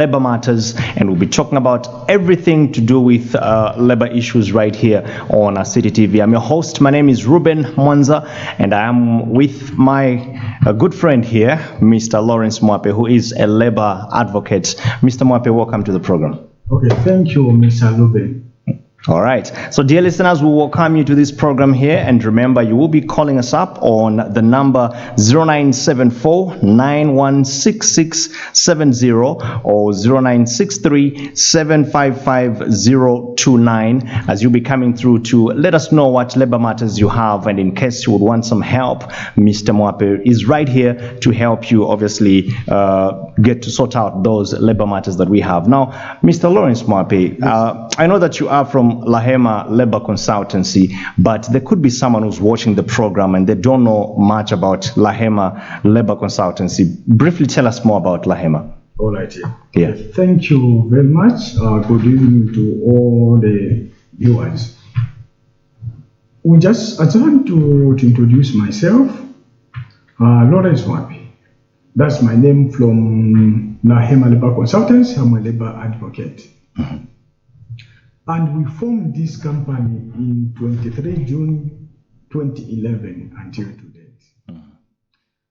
labor matters, and we'll be talking about everything to do with labor issues right here on City TV. I'm your host. My name is Ruben Mwanza, and I am with my good friend here, Mr. Lawrence Mwape, who is a labor advocate. Mr. Mwape, welcome to the program. Okay, thank you, Mr. Ruben. All right. So, dear listeners, we welcome you to this program here. And remember, you will be calling us up on the number 0974 916670 or 0963 755 029, as you'll be coming through to let us know what labor matters you have. And in case you would want some help, Mr. Mwape is right here to help you, obviously, get to sort out those labor matters that we have. Now, Mr. Lawrence Mwape, I know that you are from Lahema Labor Consultancy, but there could be someone who's watching the program and they don't know much about Lahema Labor Consultancy. Briefly tell us more about Lahema. All right. Yeah. Thank you very much. Good evening to all the viewers. I want to introduce myself. Lawrence Mwape. That's my name from Lahema Labor Consultancy. I'm a labor advocate. Mm-hmm. And we formed this company in 23 June 2011 until today.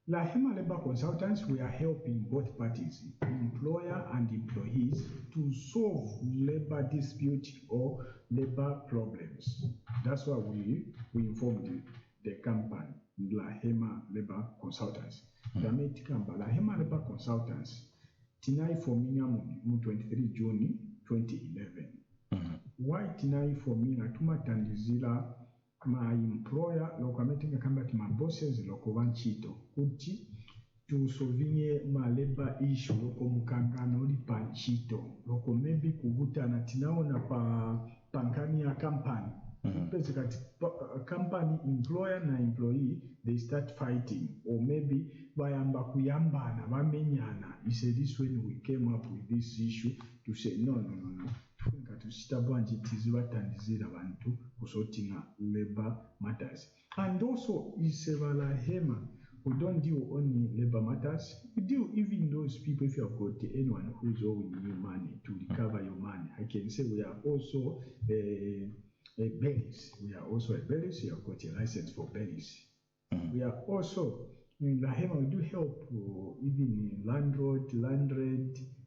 Lahema Labor Consultants, we are helping both parties, employer and employees, to solve labor dispute or labor problems. That's why we informed the company, Lahema Labor Consultants. Lahema Labor Consultants, tinai forming on 23 June 2011. Why tinai forming atumatandizira my employer lokametinga kambati my bosses loko vanchito kuti to solvinge ma labor issue loko mukangano li panchito loko maybe kuvutana tinaona pankani ya company. Basically, company employer na employee, they start fighting, or maybe bayamba kuyambana bamenyana. He said this when we came up with this issue to say no. Labor matters. And also, Lahema, we don't deal only labor matters. We deal even those people, if you have got anyone who's owing you money to recover your money. I can say we are also a bellies. We are also a bellies. You have got a license for bellies. We are also, in Lahema, we do help even landlord,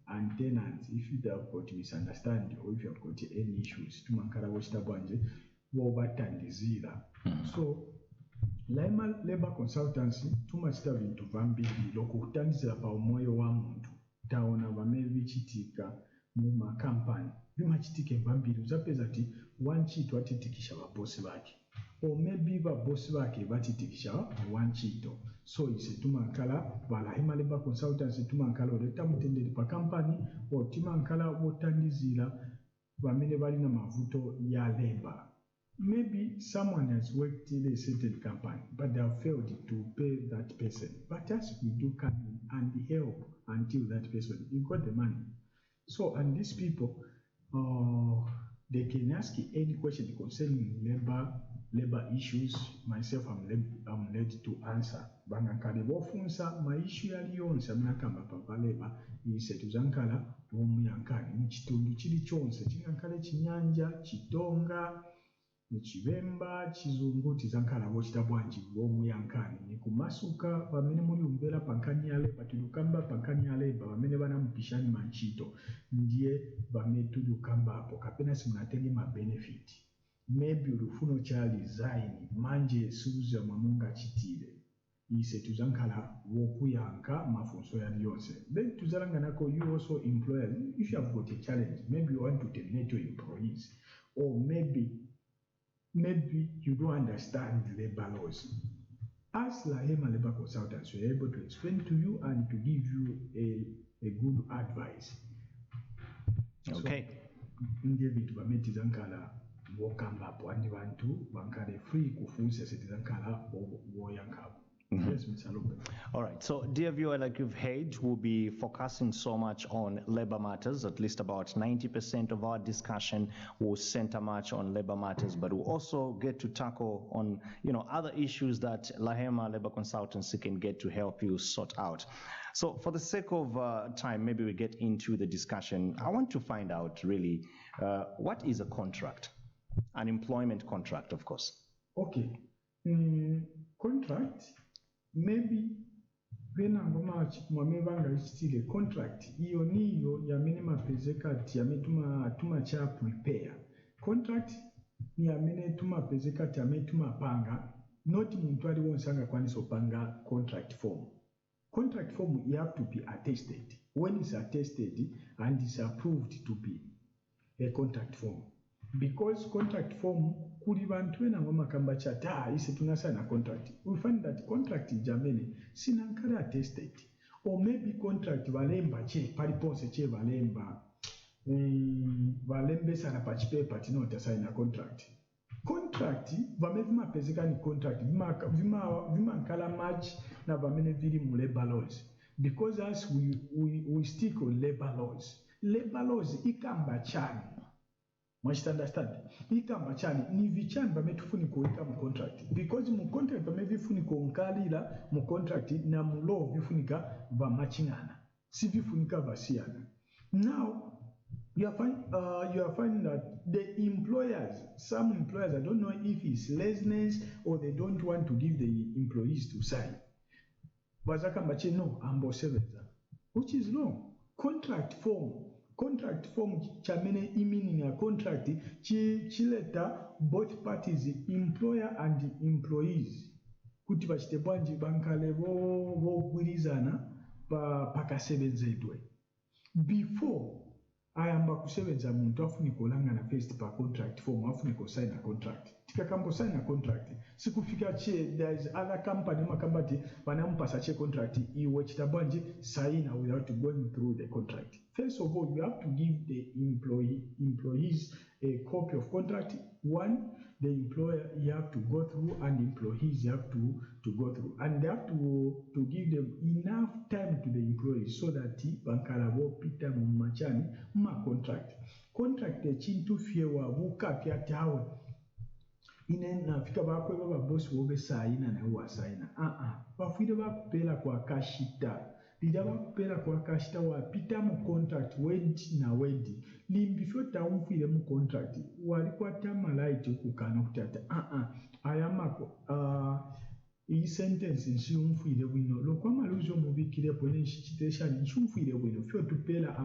and tenants. If you have got misunderstanding or if you have got any issues, tumankala wachtabwanje wobatandizira. So Lahema Labor Consultancy tumachita vintu vambiri lokutandizira pa umoyo wa muntu taona vamene vichitika mu makampani vimachitika vambiri uzapeza ti wanchito atitikisha vabosi vake or maybe vabosi vake vatitikisha wanchito. So ise tumankala Lahema Labor Consultancy tumankala oleta mutenderi pa company or tumankala wotandizira vamene valina mavuto ya labor. Maybe someone has worked in a certain company, but they have failed to pay that person. But as we do come in and help until that person, you got the money. So, and these people, they can ask any question concerning labor issues. Myself, I'm ready to answer. Bangakale bofunsa ma issue yaliyonse mnakamba papa labor ise tuzankala omuyankani mukitundu kiri kyonse kinyankale kinyanja kitonga Chivemba, Chizunguti, Zankara, Wachtabwanji, Womuyankani, Nikumasuka, Wamene Muli Umbela, Pankani Aleba, Tudukamba, Pankani Aleba, Wamene Bana Mpishani Manchito, Ndie, Wame Tudukamba, Pokapena Simunatenge ma benefit. Maybe Rufuno Chali Zaini, Manje Suza Mamunga Chitile. Ise Tuzankara, Wokuyanka, Mafunso Yonse. Then Tuzaranganako, you also employers, if you have got a challenge, maybe you want to terminate your employees, or maybe you don't understand labor laws. As Lahema Labor Consultants, we are able to explain to you and to give you a good advice. Okay. David Bameti Zankala Wokamba Pwandi Bantu, Bankare free Kufunse Zankala Woyanka. Yes, Mr. Lope. All right. So, dear viewer, like you've heard, we'll be focusing so much on labor matters. At least about 90% of our discussion will center much on labor matters, but we'll also get to tackle on, other issues that Lahema Labor Consultancy can get to help you sort out. So, for the sake of time, maybe we get into the discussion. I want to find out really what is a contract, an employment contract, of course. Okay. Contract. Maybe vena ngoma mwamevanga ichitile contract iyo niyo yamene mapeze kati yamene tumacha prepare. Contract ni yamene tumapeze kati yamene tumapanga, not muntu aliwonse angakwanisa opanga contract form. Contract form you have to be attested. When it's attested and it's approved to be a contract form, because contract form kuli bantu bena ngoma kamba chata ise tunasana contract, we find that contract jamene sinankala attested, or maybe contract valemba che paliponse che valemba valembe sana pachipepa tinota sign a contract. Contract vamevima pezeka ni contract vima nkala match na vamene vili mu labor laws, because as we stick on labor laws. Labor laws ikamba chani, must understand, ikamba chani ni vichani vametufunika kuweka mu contract, because mu contract vamevifunika nkalira mu contract na mu law vifunika vamachingana, si vifunika vasiana. Now you are finding that the employers, some employers, I don't know if it's laziness or they don't want to give the employees to sign. Bazakambache no ambosebenza, which is wrong. Contract form chamene meaning a contract chileta both parties, employer and employees, kuti bachite bwanji bankale bogwirizana pakasebenzedwe. Before ayamba kusebenza muntu afuniko olangana first pa contract form, afuniko sign a contract. Tikakambo sign a contract, sikufika che there is other company makambati banampasa che contract iwe chitabanje sign without going through the contract. First of all, you have to give the employees a copy of contract. One, the employer you have to go through, and employees you have to go through, and they have to give them enough time to the employees so that bankalabo pita mumachani ma contract chintu fiewa buka pya tawe ine nafika bakwe baba boss wobe saina na huwa saina bafide bakupela kwa kashita lida bakupela kwa kashita wapita mu contract wedi na wedi limbifyo taumfile mu contract walikuwa tamalaiti ukukana kutata ayamako iyi sentence nshumfile bwino lokwa maluzo mubikire pone nshiteshani nshumfile bwino fyo tupela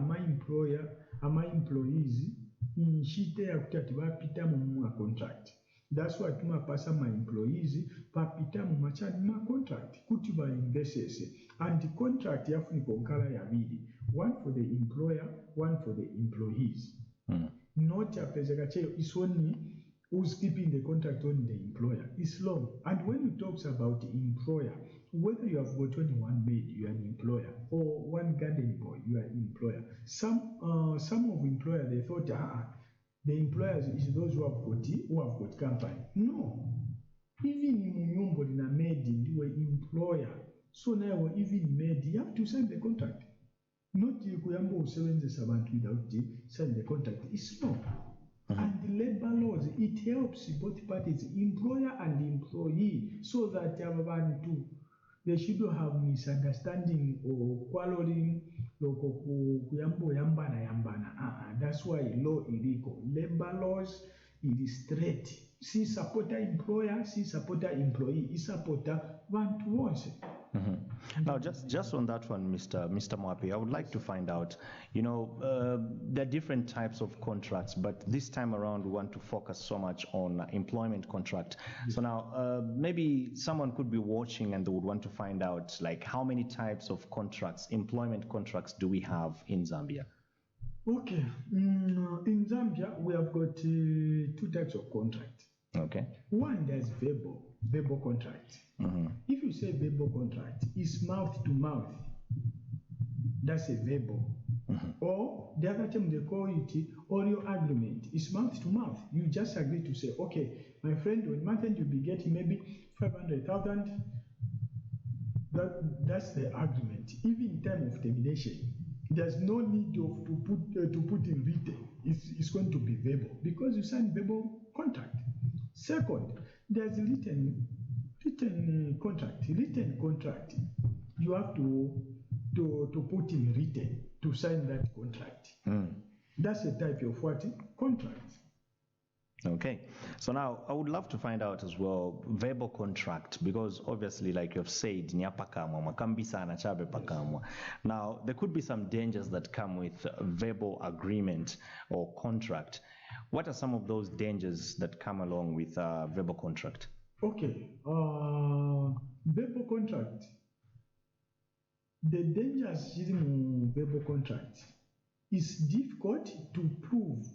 ama employees nshite ya kutati bapita mu contract. That's why tumapasa ma employees papita mu machani ma contract kuti ba investors, and the contract yafuniko nkala ya bili, one for the employer, one for the employees. Not a pesakache is only who's keeping the contract on the employer. It's long. And when you talk about the employer, whether you have got only one maid, you are an employer, or one garden boy, you are an employer. Some of employers, they thought the employers is those who have got company. No, even in Munyumbo in a maid, you are employer. So now even maid, you have to sign the contract. Not you kuyambo usebenze sabantu without sign the contract. It's not. And the labor laws, it helps both parties, employer and employee, so that they shouldn't have misunderstanding or quarreling. That's why law illegal. Labor laws, it is straight. Si supporter employer, si supporter employee, is supporter one to one. Now, just on that one, Mr. Mwapi, I would like to find out, there are different types of contracts, but this time around we want to focus so much on employment contract. Yes. So now, maybe someone could be watching and they would want to find out, like, how many types of contracts, employment contracts, do we have in Zambia? Okay, in Zambia we have got two types of contract. Okay. One, there's verbal contract. If you say verbal contract, it's mouth to mouth. That's a verbal. Or the other term they call it oral agreement. It's mouth to mouth. You just agree to say, okay, my friend, on month end you'll be getting maybe 500,000. That's the argument. Even in time of termination, there's no need to put in written. It's going to be verbal because you sign verbal contract. Second, there's written contract. Written contract, you have to put in written to sign that contract. That's a type of what? Contract. Okay, so now I would love to find out as well verbal contract, because obviously, like you've said, nyapakamwa makambisa anachabe pakamwa. Now there could be some dangers that come with verbal agreement or contract. What are some of those dangers that come along with verbal contract? Okay, verbal contract. The dangers in verbal contract is difficult to prove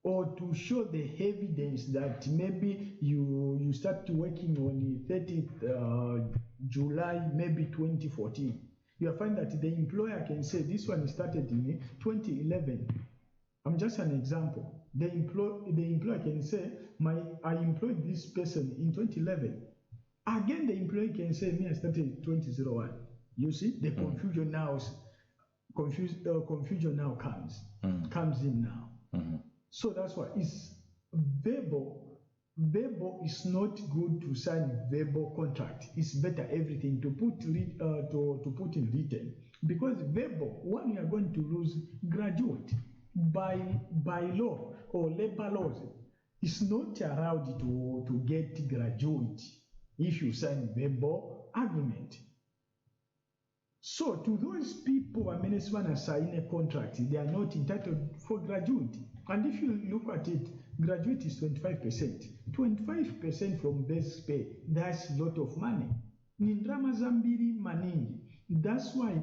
or to show the evidence that maybe you start working on the 30th July, maybe 2014. You'll find that the employer can say this one started in 2011. I'm just an example. The employer can say, I employed this person in 2011. Again, the employee can say, me, I started in 2001. You see, the confusion now comes in now. So that's why it's verbal. Verbal is not good to sign verbal contract. It's better everything to put in written, because verbal, when you are going to lose graduate by law or labor laws, it's not allowed to get graduate if you sign verbal agreement. So to those people, I mean, when want to sign a contract, they are not entitled for graduate. And if you look at it, graduate is 25%. 25% from base pay, that's a lot of money. Nindrama Zambiri maningi. That's why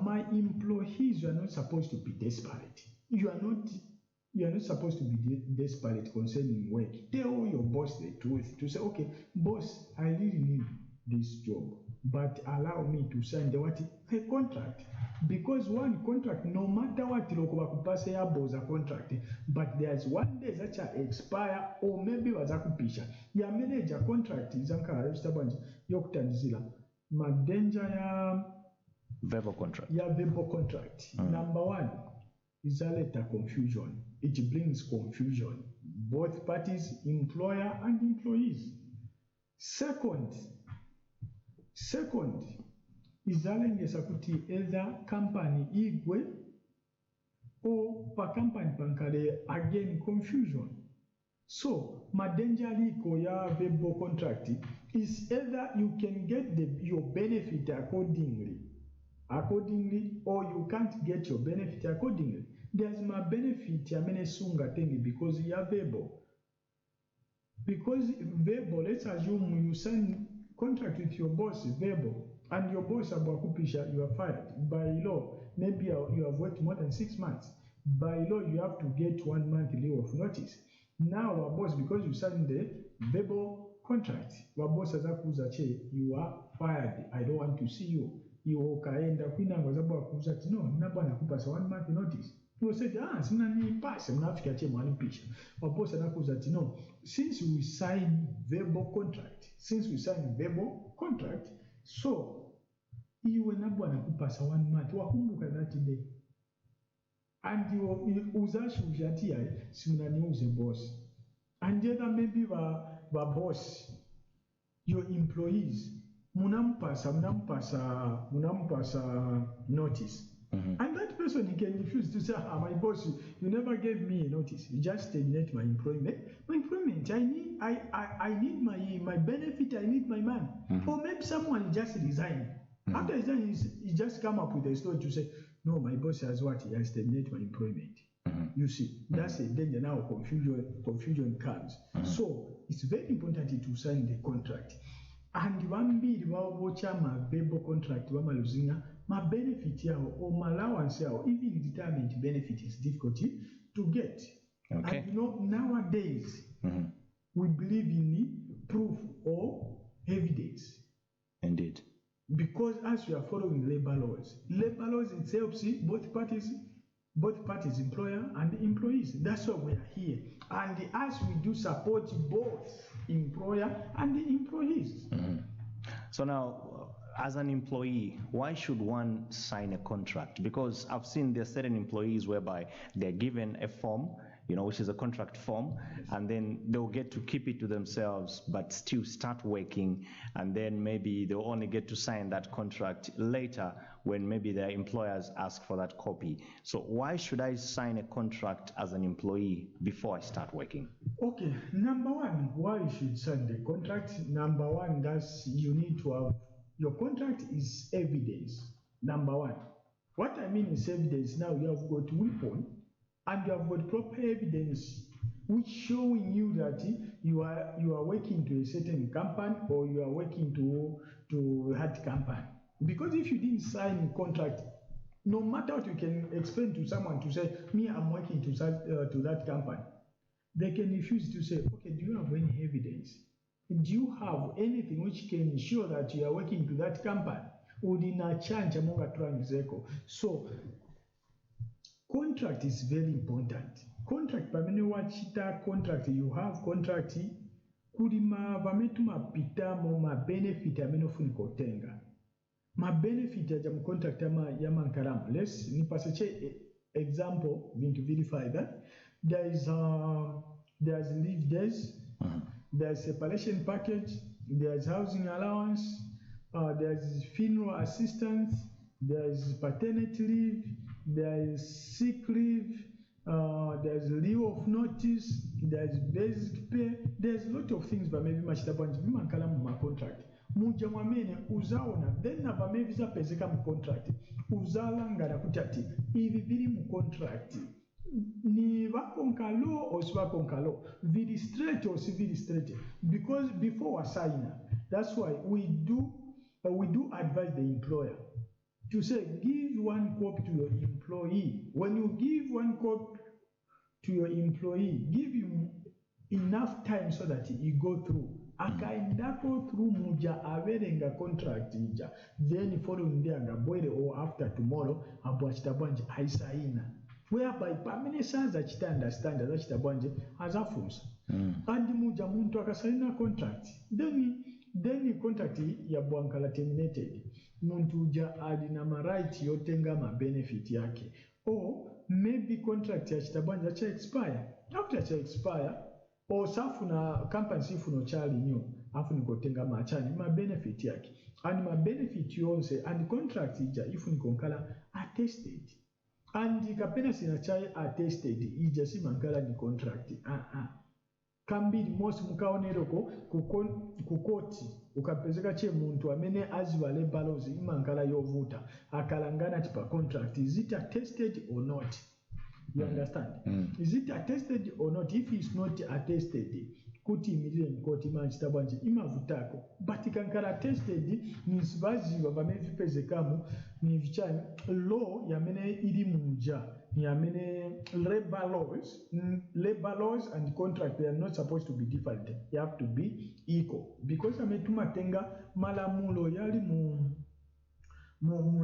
my employees are not supposed to be desperate. You are not supposed to be desperate concerning work. Tell your boss the truth. To say, okay, boss, I really need this job, but allow me to sign the contract. Because one contract, no matter what, a contract, but there's one day that shall expire, or maybe wazakupisha. Ya manager contract izanka yokutanzila. Madenja ya verbal contract. Ya verbal contract. Number one is a letter confusion. It brings confusion. Both parties, employer and employees. Second, izalengesa kuti either company igwe or pa company pankale, again confusion. So madenja liko ya verbal contract is either you can get your benefit accordingly, or you can't get your benefit accordingly. There's my benefit ya mene sunga tengi because you are verbal. Because verbal, let's assume you sign contract with your boss verbal, and your boss abakupisha, you are fired. By law, maybe you have worked more than 6 months. By law, you have to get 1 month leave of notice. Now our boss, because you signed the verbal contract, our boss has akuza che, you are fired. I don't want to see you. You kaenda kwina ngazabu akuza ti no, naba nakupasa 1 month notice. You said, sina ni pass, mnafika che mwani pisha. Our boss anakuza ti no, since we sign verbal contract, so iwe nabwa nakupasa 1 month, wakumbuka that day. And you uzashuja ati ya simunaniuze boss. And either maybe ba boss, your employees, munampasa notice. And that person, he can refuse to say, my boss, you never gave me a notice. You just terminate my employment. I need my benefit, I need my money. Or maybe someone just resigned. After resigning, he just come up with a story to say, no, my boss has what? He has terminated my employment. You see, that's a danger now. Confusion comes. So it's very important to sign the contract. And one bit about my verbal contract, my benefit or my allowance or even retirement benefit is difficult to get. Okay. And nowadays we believe in proof or evidence. Indeed. Because as we are following labor laws itself, see both parties, employer and employees. That's why we are here. And as we do support both employer and the employees. So now, as an employee, why should one sign a contract? Because I've seen there are certain employees whereby they're given a form, which is a contract form, and then they'll get to keep it to themselves, but still start working, and then maybe they'll only get to sign that contract later when maybe their employers ask for that copy. So why should I sign a contract as an employee before I start working? Okay, number one, why you should sign the contract? Number one, that's you need to have your contract is evidence. Number one. What I mean is evidence. Now you have got weapon and you have got proper evidence which showing you that you are working to a certain company or you are working to that company. Because if you didn't sign contract, no matter what you can explain to someone to say, me, I'm working to that company, they can refuse to say, okay, do you have any evidence? Do you have anything which can show that you are working to that company? So, contract is very important. Contract, pamene wachita contract, you have contract, kulima vametuma pitamo ma benefit amene ofunika otenga. Ma benefit ya mu contract ya mankalamu. Let's nipase example, to verify that. There's leave days, there's separation package, there's housing allowance, there's funeral assistance, there's paternity leave, there's sick leave, there's leave of notice, there's basic pay, there's a lot of things, but maybe machitabanji bimankalamu ma contract. Muja mwamene uzaona then naba maybe za pezeka mu contract uzalanga na kutati ivi biri mu contract ni bakonka law or si bakonka law very straight or si very straight, because before we sign, that's why we do advise the employer to say give one copy to your employee. When you give one copy to your employee, give him enough time so that he go through. Akaendako through muja averenga contract ija, then following day angabwere or after tomorrow abwachitabwanje aisaina, whereby pamene sanza chita understand azachitabwanje azafunsa and muja muntu akasaina contract then contract ya bwankala terminated, muntu uja alina ma right yotenga ma benefit yake, or maybe contract ya chitabwanje acha expire. After acha expire or safuna company sifuna chali nyo afuni kotenga machani ma benefit yake, and ma benefit yonse and contract ija ifuni konkala attested, and kapena sina chai attested ija si mankala ni contract kambiri most mukaoneroko kukoti ukapezeka che muntu amene azivale balozi imankala yovuta akalangana tipa contract, is it attested or not? You understand? Is it attested or not? If it's not attested, kuti imirire mkoti manchitabwanje imavutako, but ikankala attested means baziva bamevipezekamu ni vichani law yamene ili muja yamene labor laws and contract, they are not supposed to be different, they have to be equal, because ametumatenga malamulo yali mu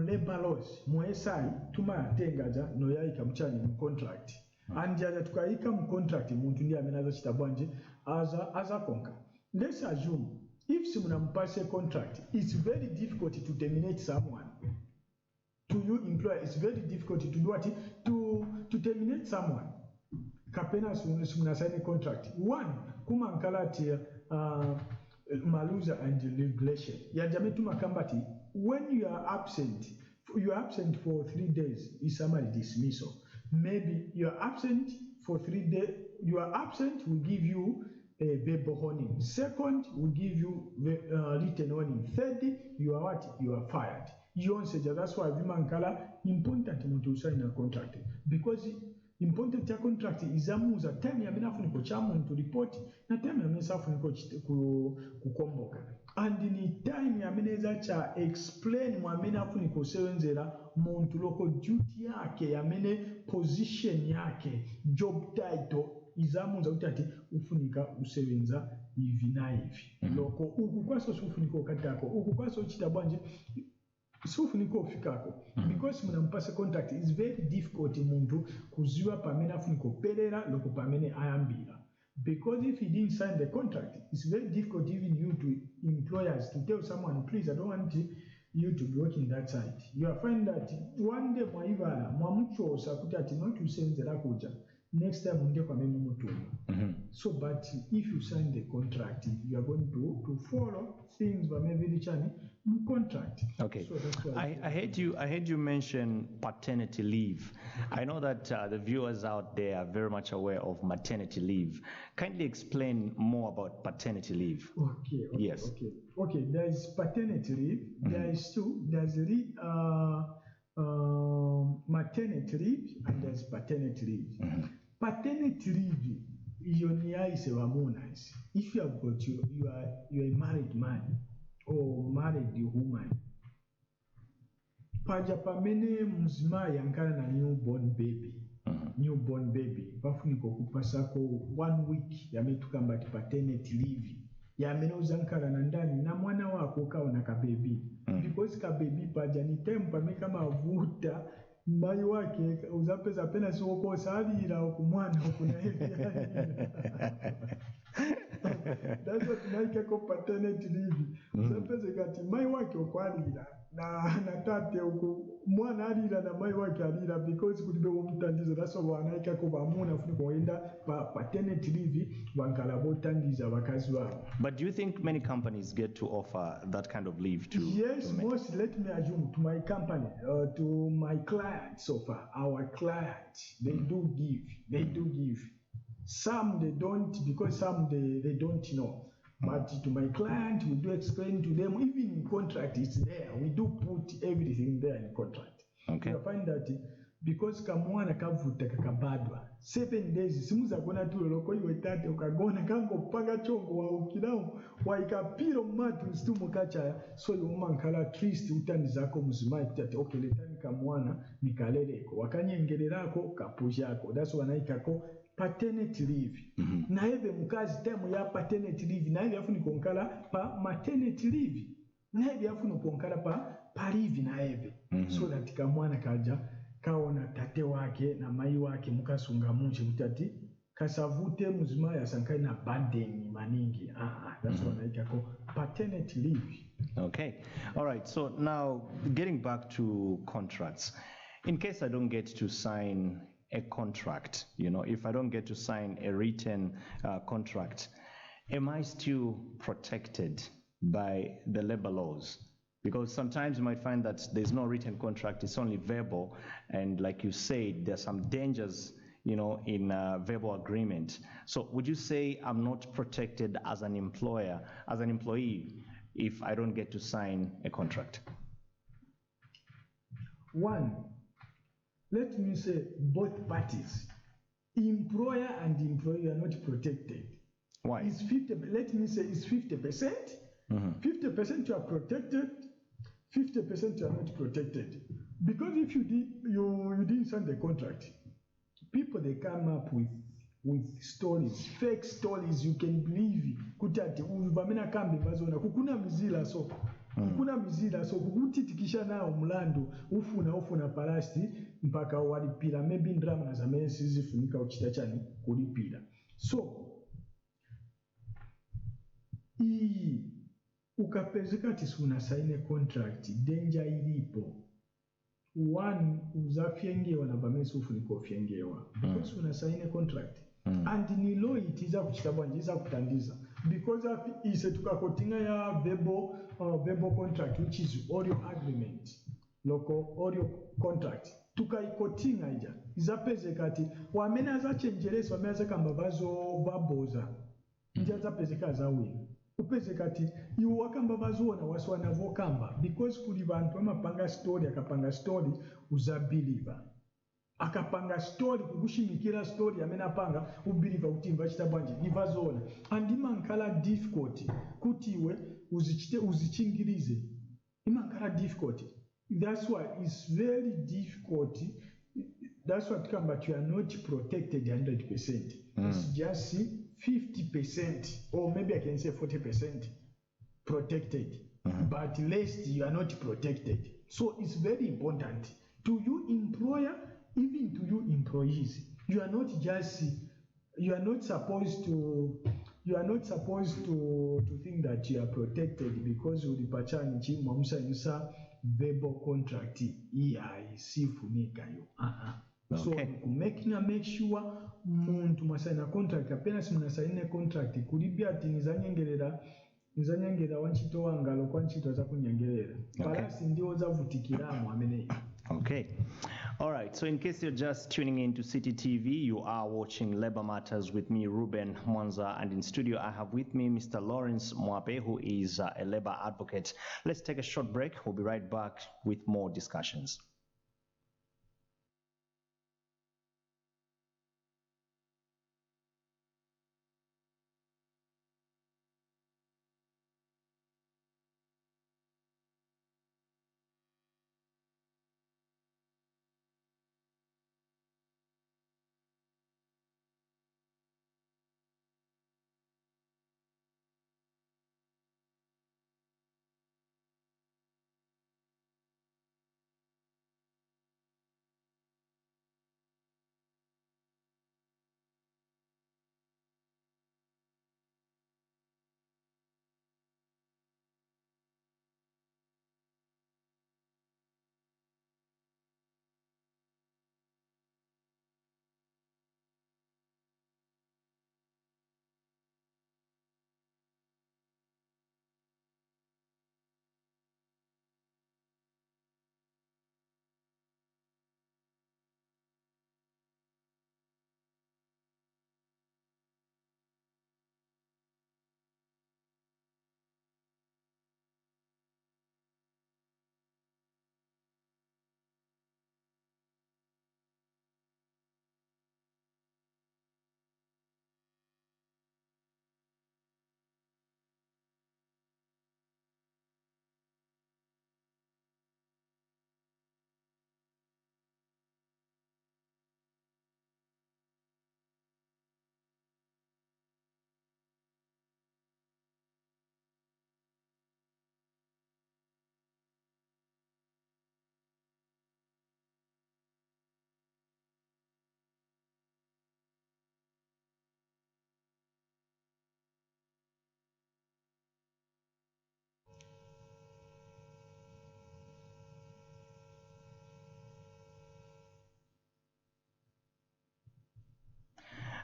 labor laws mu SI tumatenga ja no yaika mchani mu contract and ya tukaika mu contract muntu ndiye amenaza chitabwanje aza konka. Let's assume if simuna mpase contract, it's very difficult to terminate someone. To you employer, it's very difficult to do what? To terminate someone. Kapena simuna sign a contract. One, kumankalati maluza and regulation. Ya jametuma kambati, when you are absent for 3 days, is summary dismissal. Maybe you are absent for 3 days. You are absent, we give you a verbal warning. Second, we give you written warning. Third, you are what? You are fired. That's why vimankala important muntu sign a contract, because important ya contract izamuza time yamene afuniko cha muntu report na time yamene afuniko kukomboka, and ni time yamene cha explain mwamene afuniko sewenzera muntu loko duty yake yamene position yake job title izamuza utati ufunika usewenza hivi na hivi loko ukukwaso ufunika okatako ukukwaso chitabwanje sufuniko ufikako, because munampase contract is very difficult muntu kuziwa pamene afuniko perera loko pamene ayambira, because if he didn't sign the contract, it's very difficult even you to employers to tell someone, please, I don't want you to be working that side. You will find that one day mwaivala mwamuchosa kuti ati notusenzera kuja next time unge kwa memu mutuma. So but if you sign the contract, you are going to follow things by maybe the contract. Okay. So that's why I heard you mention paternity leave. I know that the viewers out there are very much aware of maternity leave. Kindly explain more about paternity leave. Okay. Yes. Okay. There is paternity leave. There is two. There's maternity leave and there's paternity leave. Paternity leave is if you have got you are a married man or married woman. Paja pamene mzima yankana na newborn baby bafuniko kupasako 1 week yametukamba ti paternity leave yamene uzankala na ndani na mwana wako kaona ka baby because ka baby paja ni time pamene kama avuta mai wake uzapeza pena siwoko salira okumwana okuna that's what naike ko paternity leave uzapeza kati mai wake okwalira na tate oku mwana alira na mai wake alira because kulibe omutandiza that's why naike ko bamuna funi koenda paternity leave bankala botandiza bakazi babo. But do you think many companies get to offer that kind of leave to? Yes, most. Let me assume to my company, to my clients so far, our clients, they do give. Some they don't, because some they don't know. But to my client, we do explain to them, even in contract, it's there. We do put everything there in contract. Okay. You find that because kamwana kavuta kakabadwa 7 days simuza gona tuloloko iwe tate ukagona kango panga chongo wa ukidao wa ikapiro matu stumu kacha so yomankala trist utani zako muzimai tate okay letani kamwana nikaleleko wakanyengererako kapujako that's wanaikako paternity leave. Na eve mukazi time ya paternity leave na eve afuni konkala pa maternity leave na eve afuni konkala pa leave na eve so that kamwana kaja kaona tate wake na mai wake mukasunga munche mutati kasavute muzima yasankai na burden maningi. That's what I call paternity leave. Okay. All right. So now getting back to contracts. In case I don't get to sign a contract, if I don't get to sign a written contract, am I still protected by the labor laws? Because sometimes you might find that there's no written contract, it's only verbal. And like you said, there's some dangers, in verbal agreement. So would you say I'm not protected as an employee, if I don't get to sign a contract? One, let me say both parties, employer and employee, are not protected. Why? It's 50, let me say it's 50%. 50% you are protected, 50% you are not protected. Because if you didn't sign the contract, people they come up with stories, fake stories you can believe. Kutati uvamena kambi mazona kukuna mizila so. Kukuna mizila so kukutitikisha na umlando ufuna palasti mpaka walipira maybe ndrama na zamene sizifunika uchitachani kulipira. So ukapezeka tisi unasaine contract, danger ilipo. One, uzafyengewa na bamesi ufuniko fyengewa. Because unasaine contract. And ni law itiza kuchitabwa njiza kutandiza. Because ise tukakotinga ya verbal contract, which is audio agreement. Local audio contract. Tukaikotinga ija. Izapezeka ati, wamena za chenjeresi, wamena za kambabazo vaboza. Njaza pezeka za wina. Upezeka ati iwo wakamba bazuona waswana vokamba because kuli bantu amapanga story akapanga story uzabiliva akapanga story kukushimikira story amena panga ubeliva utimba chitabanje nivazona andimankala difficult kuti iwe uzichingirize imankala difficult. That's why it's very difficult. That's what come, but you are not protected 100%. It's just 50%, or maybe I can say 40% protected, but less you are not protected. So it's very important to you employer, even to you employees. You are not supposed to you are not supposed to think that you are protected because uli pachani mwamusanyusa verbal contract sifunikayo. So make sure muntu mwasaina contract apena simunasaine contract kulibya ati nizanyengerera wanchito wangalo kwa nchito za kunyengerera palasi ndio zavutikiramu ameneyo. Okay. All right. So in case you're just tuning in to CTTV, you are watching Labor Matters with me, Ruben Mwanza, and in studio I have with me Mr. Lawrence Mwape, who is a labor advocate. Let's take a short break. We'll be right back with more discussions.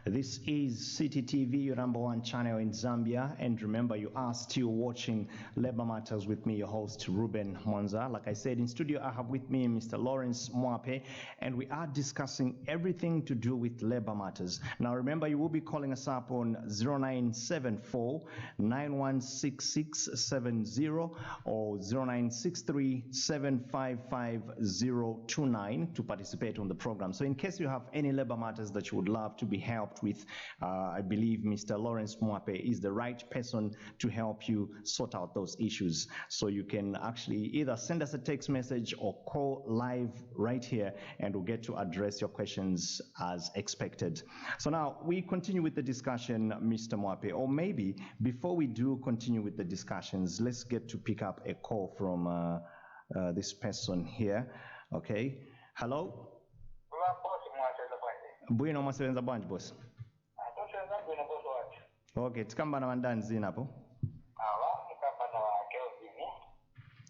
This is CTTV, your number one channel in Zambia. And remember, you are still watching Labor Matters with me, your host, Ruben Mwanza. Like I said, in studio, I have with me Mr. Lawrence Mwape, and we are discussing everything to do with labor matters. Now, remember, you will be calling us up on 0974 916670 or 0963 755 029 to participate on the program. So in case you have any labor matters that you would love to be helped with, I believe Mr. Lawrence Mwape is the right person to help you sort out those issues. So you can actually either send us a text message or call live right here, and we'll get to address your questions as expected. So now we continue with the discussion, Mr. Mwape, or maybe before we do continue with the discussions, let's get to pick up a call from this person here. Okay. Hello? Bwino mwasebenza bwanji boss? Okay, tikamba na mandani zina hapo? Mkamba na Kelvin.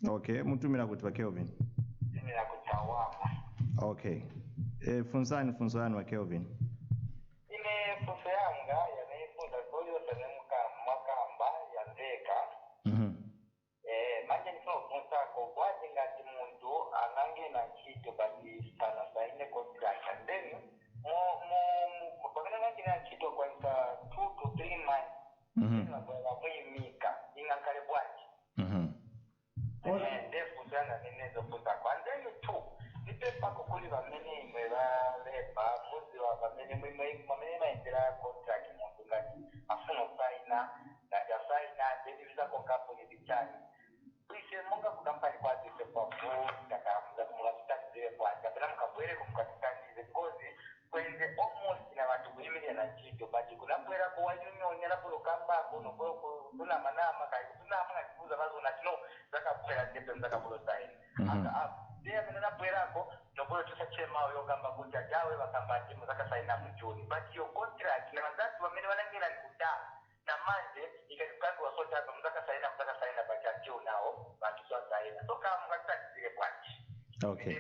Okay, mutumira kuti wa Kelvin. Mimi nakutawa. Okay. Funzani wa Kelvin. Ile funzo yanga yanaifunza kwa sana mwakamba ya ndeka. Manje nifuna kufunza kwa kwaje ngati muntu anange na kitu basi sana saine contract and then bakana ngati na kitu kwa 2 to 3 months. Na kwa mwimika ingakale bwaji. Ndefu sana ninezo funza kwa and then too nipepa kukuli bamene imwela lepa muzi wa bamene mwamene maindira contract mwakungati afuna usaina na ya saina dediviza kwa kampuni bichani kuise monga kukampani kwa zise kwa kakamuza kumulafitani zile kwa kapela mkabwele kumkatikani zile kozi kwenye almost na watu kuhimilia na chito bati kunapwela kwa wajumi onyala kulo kamba kuno kuna manama kai kuna mga kuza bazo na chino zaka pwela kepe mzaka kulo saini aka dia menena pwerako nobolo tusachema oyo gamba kuja jawe bakamba timu zaka saina mjuni but yo contract na wazatu wamene wanangena nikuda na manje ikakandwa sote hapa mtaka saina but until now but so saina so kama mkataka kwachi. Okay.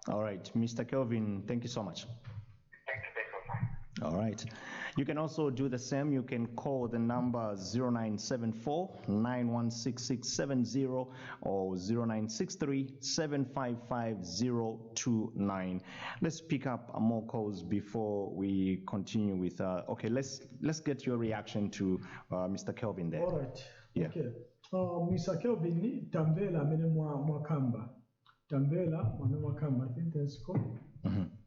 All right, Mr. Kelvin, thank you so much. Thank you. All right. You can also do the same. You can call the number 0974-916670 or 0963-755-029. Let's pick up more calls before we continue with. Okay, let's get your reaction to Mr. Kelvin there. All right. Yeah. Okay. Mr. Kelvin, Tambela mene mwakamba. Tambela mene mwakamba. I think that's called.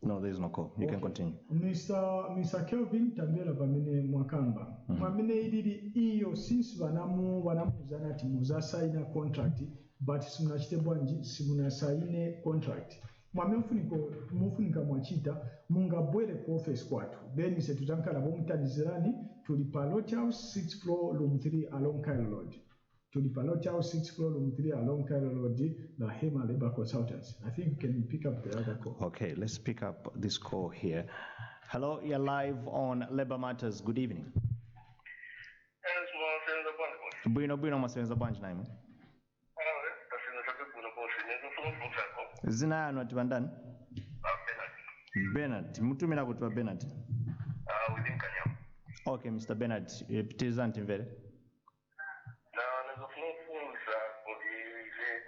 No, there is no call. You can continue. Mr. Kelvin Tambela pamene mwakamba. Pamene idiri iyo since banamuzana ati muza sign contract but simunachite bwanji simuna sign contract. Mufunika mwachita mungabwere ku office kwatu. Then se tutankala bomutanizirani tuli pa Lot House 6th floor room 3 along Cairo Road. To the Palot House 6th floor room 3 along Cairo Road, Lahema Labor Consultants. I think we can pick up the other call. Okay, let's pick up this call here. Hello, you're live on Labor Matters. Good evening. Bwino masenza bwanji naime. Zina yanu ati bandani? Bernard. Mutumira kuti wa Bernard? Within Kanyam. Okay, Mr. Bernard, pitizanti mvere.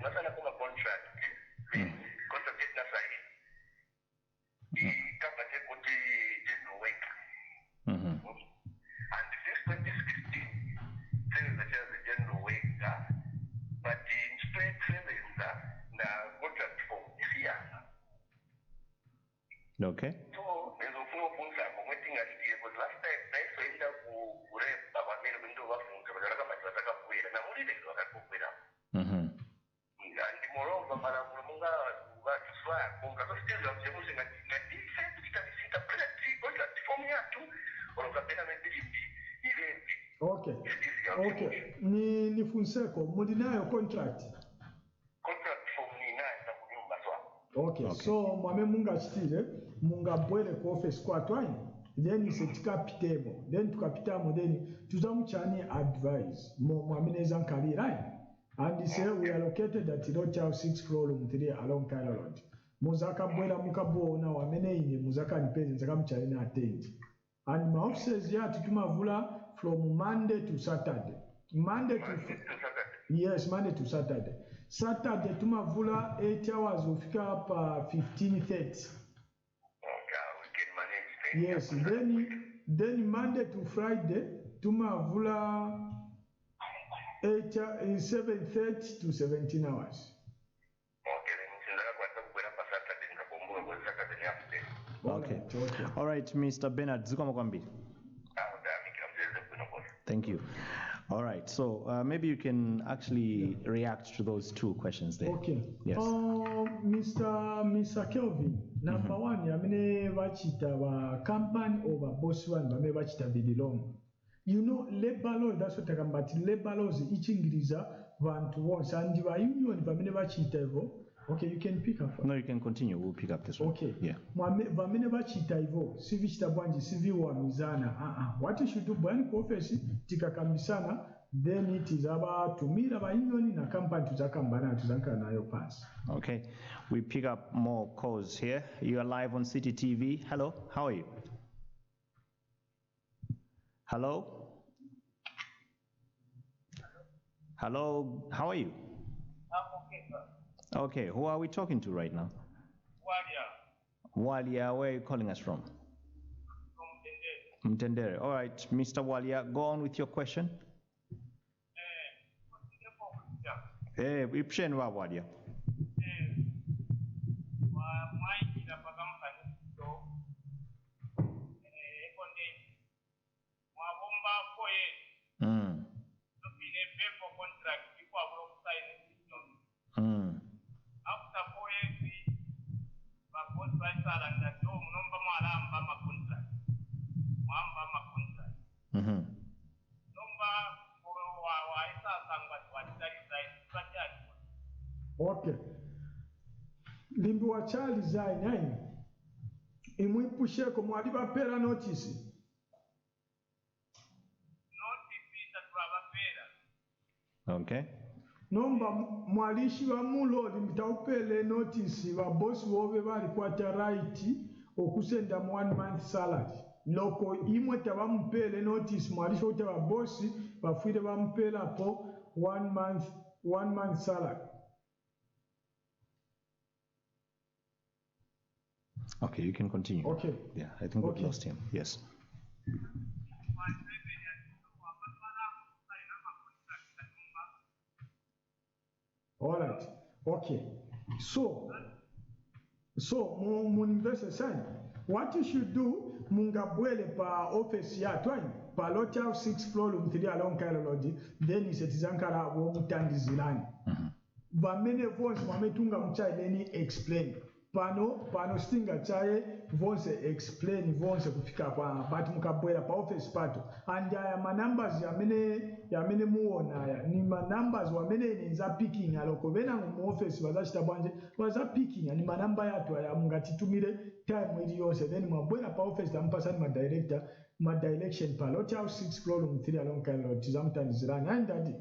Nasana kuma contract contract na sahi kama kuti general work and since 2016 since the general work but in straight service na contract for here. Okay. So there's a few points I'm waiting at here, but last time I said that we rep about me window of kama tunataka kuenda na muri ndio akakuenda. And moreover, Maramunga was flat. Munga still on the music and defense can see the penalty contract for me too, or the penalty. Okay. Ni Funseko, mulinayo contract. Contract for me na kunyumba swa. Okay. So mwame munga chitire, munga bwele ku office kwatu ayi. Then se tikapitemo. Then tukapitamo then tuzamuchani advise. Mwame neza nkalira ayi. And he said we are located at Lot House 6th floor room 3 along Cairo Road. Muzaka bwela mukabona wamene ine muzaka nipeze nzaka mchalina attend. And my offices here tumavula from Monday to Saturday. Monday to Saturday. Saturday tumavula 8 hours ufika up 15:30. Okay, we can manage. Yes, then Monday to Friday tumavula 7:30 to 17 hours. Okay. All right, Mr. Bernard. Thank you. All right. So maybe you can actually react to those two questions there. Okay. Yes. Mr. Kelvin. Number one, yamene bachita ba company over boss one bame bachita bidilong. You know, labor law, that's what I'm talking about. Labor laws, ichingiriza, vantu once, and the union, vamene bachita hivyo. Okay, you can pick up. No, you can continue. We'll pick up this one. Okay. Yeah. Vamene bachita hivyo, sivi chitabwanji, sivi wamizana. What you should do, bwani kuofesi, tikakamisana, then it is about tumira ba union na company tuzakambana, tuzanka na yo pass. Okay. We pick up more calls here. You are live on City TV. Hello, how are you? Hello? Hello, how are you? I'm okay, sir. Okay, who are we talking to right now? Walia, where are you calling us from? From Mtendere. All right, Mr. Walia, go on with your question. Ipshen wa Walia. After 4 years, both sides are under the number contract. Okay. Limbi wa Charlie Zai nine. Imwipusheko mwaliba pera notice. Okay. Nomba mwalishi wa muloli mtaupele notice wa boss wowe bali kwata right okusenda mu 1 month salary. Loko imwe tabampele notice mwalishi wote wa boss bafire bampela po 1 month salary. Okay, you can continue. Okay. Yeah, I think we lost him. Yes. All right. Okay. So munivese sana. What you should do, mungabwele pa office ya twani, pa lot of 6 floor lumtiri along Carology, then isetizankara wo mutandizilani. Vamene voice wametunga mchai leni explain. Pano stinga chaye vonse explain vonse kufika kwa but mukabwela pa office pato and ma numbers yamene muona ya ni ma numbers wamene inza picking aloko bena mu office bazachita bwanje baza picking ni ma number yatu ya mungatitumire time ili yose then mwabwela pa office tampasani ma direction pa lot house 6 floor room 3 along Cairo tizamtanizirani and daddy.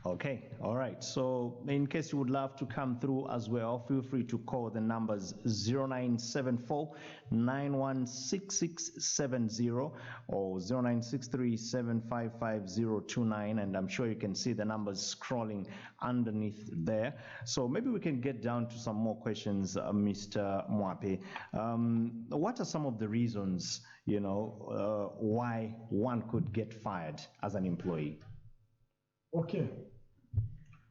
Okay, all right. So in case you would love to come through as well, feel free to call the numbers 0974 916670 or 0963 755029, and I'm sure you can see the numbers scrolling underneath there. So maybe we can get down to some more questions, Mr. Mwape. What are some of the reasons, why one could get fired as an employee? Okay.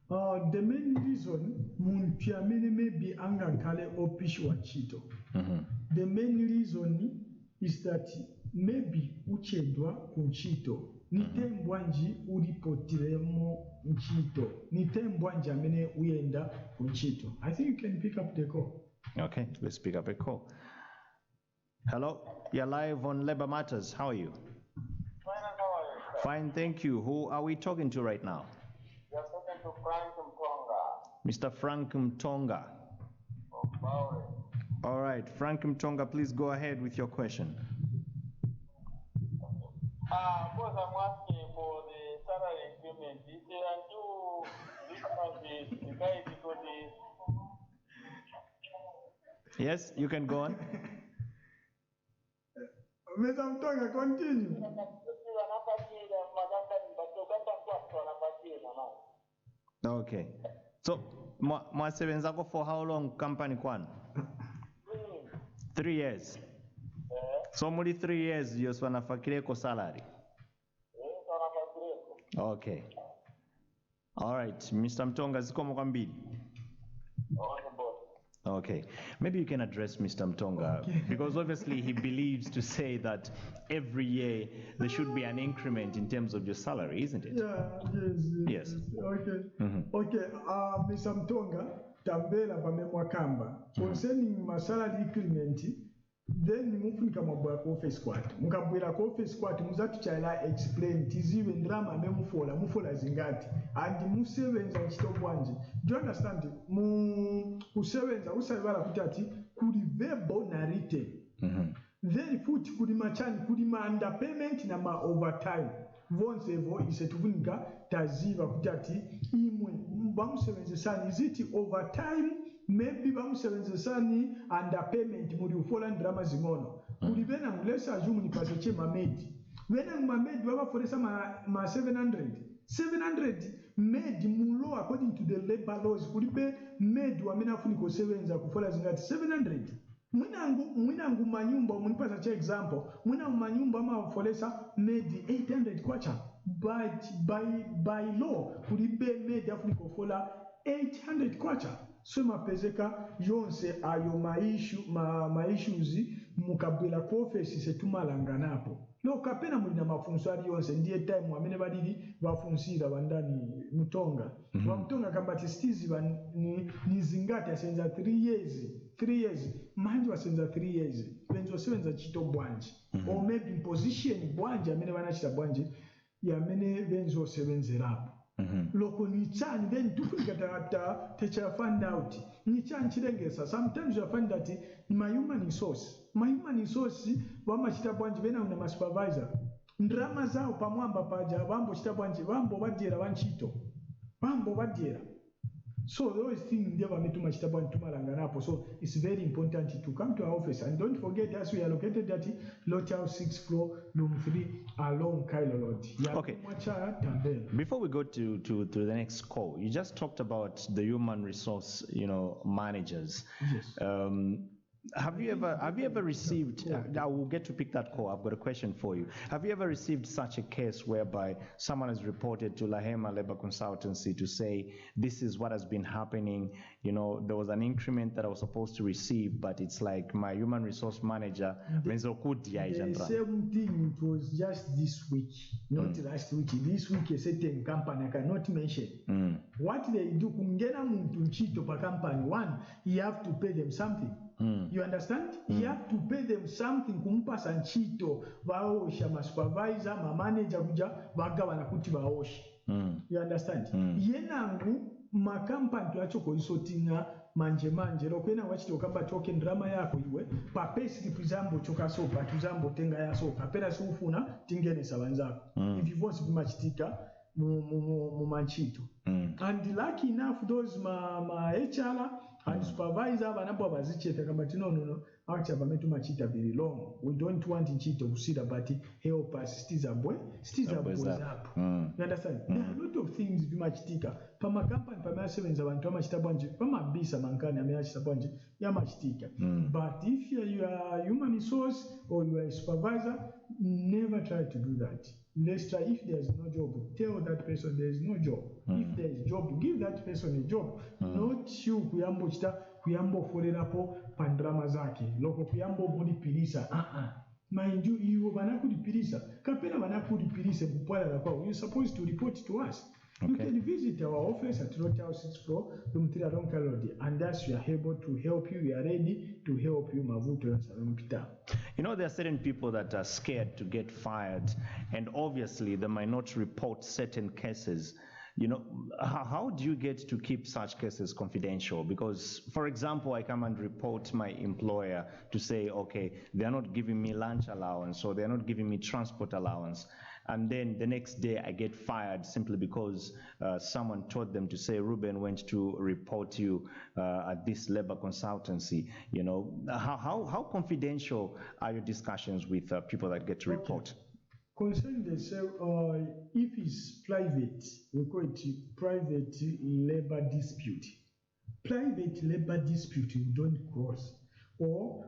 The main reason muntu amene maybe angakale opishi wa ntchito. The main reason is that maybe uchedwa ku ntchito. Nitembwanji ulipotiremo ntchito. Nitembwanji amene uyenda ku ntchito. I think you can pick up the call. Okay, let's pick up a call. Hello, you're live on Labor Matters. How are you? Fine, how are you, sir? Fine, thank you. Who are we talking to right now? You're talking to Frank Mtonga. Mr. Frank Mtonga. Oh, Maori. All right, Frank Mtonga, please go ahead with your question. Boss, I'm asking for the salary increment. Is there until this month is decided to the... Yes, you can go on. Mr. Mtonga, continue. Okay. So, mwasebenza ko for how long company kwan? 3 years. So muli 3 years yos wanafakire ko salary. Okay. All right, Mr. Mtonga zikomo kwambiri. Okay, maybe you can address Mr. Mtonga, because obviously he believes to say that every year there should be an increment in terms of your salary, isn't it? Yeah, yes. Okay. Okay, Mr. Mtonga, tambela pamemwa kamba. Concerning my salary increment, then mufunika mabwa ko office kwati. Mukabwera ko office kwati muzatuchala explain tiziwe ndrama mufola zingati. And musebenza ntchito bwanji. Do you understand? Kusebenza usabala kutati kuli verbal na written. Then futi kuli machani kuli ma underpayment na ma overtime. Vonse vo isetuvunika taziva kutati imwe bamusebenzesani is it overtime maybe bamusebenzesani underpayment muri ufola ndrama zingono. Kuli bena mulesa ajumu ni paseche mamedi. Bena mamedi baba foresa ma 700 made mulo according to the labor laws kulibe made wamena afuniko sevenza kufola zingati 700. Mwinangu manyumba munipasa cha example mwina manyumba mafolesa made 800 kwacha but by law kulibe made afuniko fola 800 kwacha so mapezeka yonse ayo maissues mukabwela ku office setumalanga napo. No kapena mulina mafunso ali yonse ndiye time wamene badili bafunsira bandani Mtonga. Mtonga kambati stizi ni zingati asenza 3 years. Manji wasenza 3 years. Benzo sevenza chito bwanji. Or maybe in position bwanji amene banachita bwanji yamene benzo sevenzerapo. Loko ni chani then tufunika teacher find out ni chani chilengesa. Sometimes you find that my human resource wamachita bwanji bena una supervisor ndrama zao pamwamba paja bambo chita bwanji bambo badyera banchito bambo badyera. So those things never meet much tumalanganapo. So it's very important to come to our office. And don't forget, as we are located at Lot House 6th floor, room 3, along Kylo Road. Okay. Before we go to the next call, you just talked about the human resource, managers. Yes. Have you ever received, I will get to pick that call, I've got a question for you. Have you ever received such a case whereby someone has reported to Lahema Labor Consultancy to say, this is what has been happening, there was an increment that I was supposed to receive, but it's like my human resource manager, the same thing, it was just this week, not last week. This week a certain company, I cannot mention. What they do, kungena muntu nchito pa company, one, you have to pay them something. You understand? You have to pay them something, kumpasa nchito vaosha, ma supervisor, ma manager kuja vagawana kuti vaoshe. You understand? Yenangu ma company tuachoko isotinga manje lokwena wachiti okamba token drama yako iwe pa payslip zambo chokasopa tuzambo tenga yasopa pera sufuna tingene sabanzako. If you voice bimachitika mu manchito. And lucky enough, those my HR and supervisor banapo bazicheka kama no actually bametu machita very long. We don't want nchito kusida but help us stiza boy up. You understand? There are a lot of things bimachitika pama company pama sevenza bantu amachita bwanje pama bisa mankani amachita bwanje yamachitika. But if you are human resource or you are a supervisor, never try to do that. Let's try. If there is no job, tell that person there is no job. If there is job, give that person a job. Not you kuyambo folerapo pandrama zake. Loko kuyambo bodi pilisa. Mind you, you banakudi pilisa. Kapena banakudi pilisa kupala la kwa. You're supposed to report to us. Okay. You can visit our office at Lot House 6th floor, room 3 along Kylo Road. And thus we are able to help you. We are ready to help you. Mavuto na Salome Peter. There are certain people that are scared to get fired, and obviously they might not report certain cases. How do you get to keep such cases confidential? Because, for example, I come and report my employer to say, okay, they're not giving me lunch allowance, or they're not giving me transport allowance. And then the next day I get fired simply because someone told them to say, Ruben went to report you at this labor consultancy. How confidential are your discussions with people that get to report? Concerning the if it's private, we call it private labor dispute. Private labor dispute, we don't cross. Or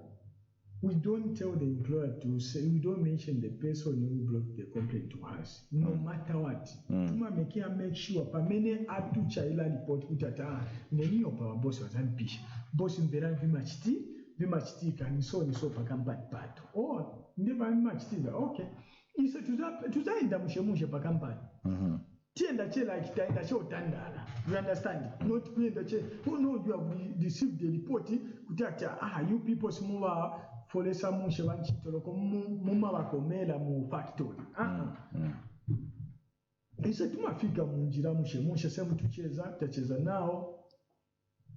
we don't tell the employer to say, we don't mention the person who brought the complaint to us. No matter what. Tuma make sure, pamene atu chaila report utata, neni yopa boss wazampisha. Boss mvera vimachiti kaniso pa company pato. Or, ndeba vimachiti, okay. Isa tuzaenda mushe pa company. Tienda che like taenda che otandala. You understand? Not kuenda che, who knows you have received the report, kutata, you people smuwa folesa mushe wanchito loko muma wakomela mu factory. Isa tumafika munjira mushe semu tacheza nao.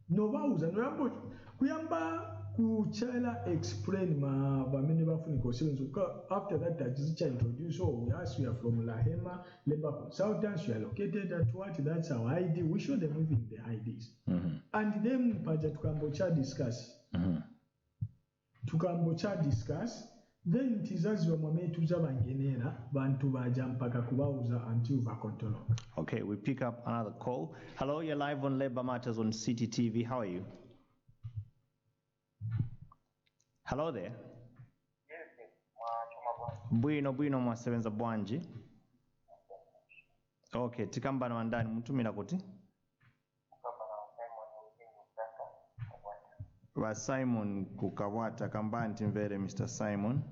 No bauza, no yambo, kuyamba kuchala explain bamene bafuni kosenzo. After that tajizicha introduce, we ask we are from Lahema Labor Consultants, we are located at what, that's our ID, we show them even the IDs. And then paja tukambocha discuss, then tizazi wa mwame tuza bangenera bantu baja mpaka kubauza until vakontono. Okay, we pick up another call. Hello, you're live on Labor Matters on CTTV. How are you? Hello there. Bwino mwasebenza bwanji. Okay, tikambana wandani mutumira kuti? Wa Simon kukawata kambani timvere Mr. Simon.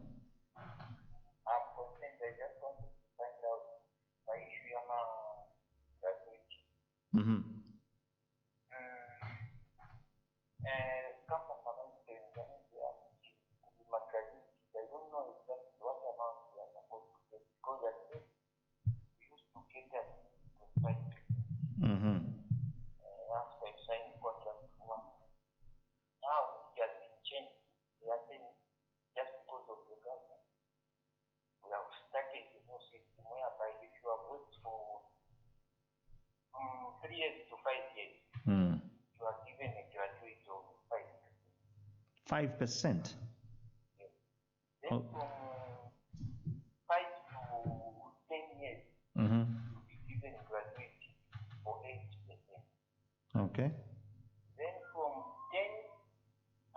5%. Yes. Then Oh. from 5 to 10 years, Mm-hmm. you'll be given gratuity for 8%. Okay. Then from 10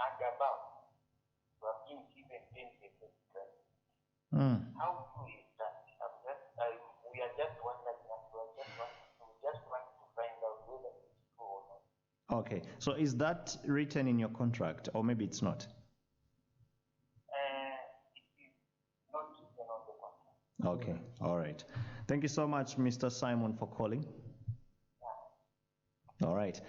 and above, you are being given 10% gratuity. Mm. How true is that? We are just wondering, we just want to find out whether it's true or not. Okay. So is that written in your contract, or maybe it's not? It is not written on the contract. Okay. All right. Thank you so much, Mr. Simon, for calling. All right.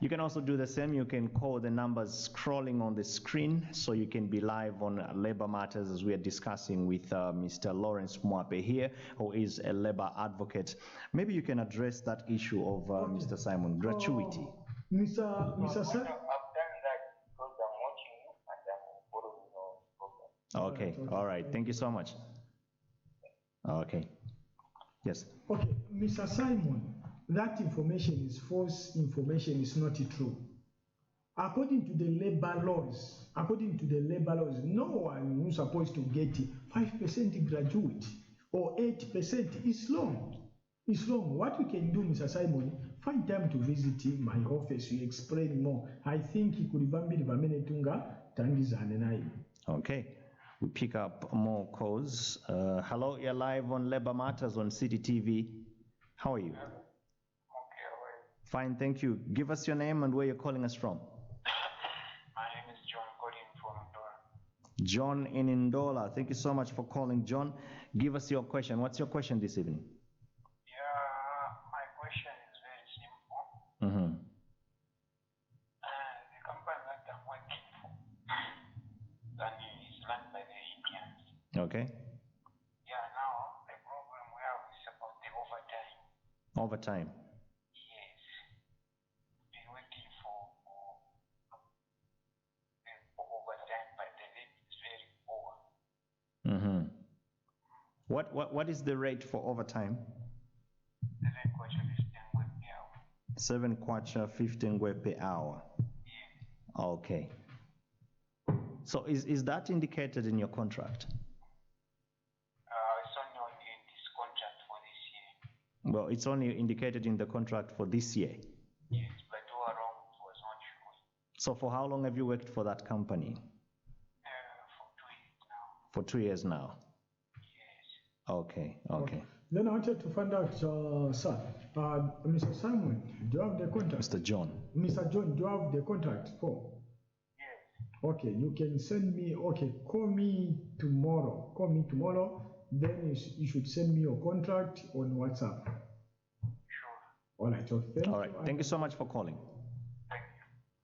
You can also do the same. You can call the numbers scrolling on the screen, so you can be live on labor matters as we are discussing with Mr. Lawrence Mwape here, who is a labor advocate. Maybe you can address that issue of Mr. Simon, gratuity. Mr. I've Sa- done that because I'm watching you and I'm following your program. Okay. All right. Thank you so much. Okay. Yes. Okay, Mr. Simon, that information is false information, is not true. According to the labor laws, no one who's supposed to get 5% graduate or 8% is long. It's long. What we can do, Mr. Simon, find time to visit my office, you explain more. I think he could even be the Tangizane. Okay. We pick up more calls. Hello, you're live on Labor Matters on City TV. How are you? Okay, well, Fine, thank you. Give us your name and where you're calling us from. my name is John calling from Dora. John in Ndola. Thank you so much for calling, John. Give us your question. What's your question this evening? Yeah, my question is very simple. Mm-hmm. The company that I'm working for, that is run by the Indians. Okay. Yeah, now the problem we have is about the overtime. Overtime. Yes. Been waiting for overtime, but the rate is very poor. Mm-hmm. What is the rate for overtime? 7 kwacha 15 7 kwacha work per hour. 15 per hour. Yes. Okay. So is that indicated in your contract? It's only in this contract for this year. Well, it's only indicated in the contract for this year. Yes, but all along it was not showing. So for how long have you worked for that company? For 2 years now. For 2 years now. Yes. Okay. Okay. Then I wanted to find out, sir, Mr. Simon, do you have the contract? Mr. John. Mr. John, do you have the contract for? Yes. Okay, you can send me, call me tomorrow. Then you should send me your contract on WhatsApp. Sure. All right, so Thank you so much for calling. Thank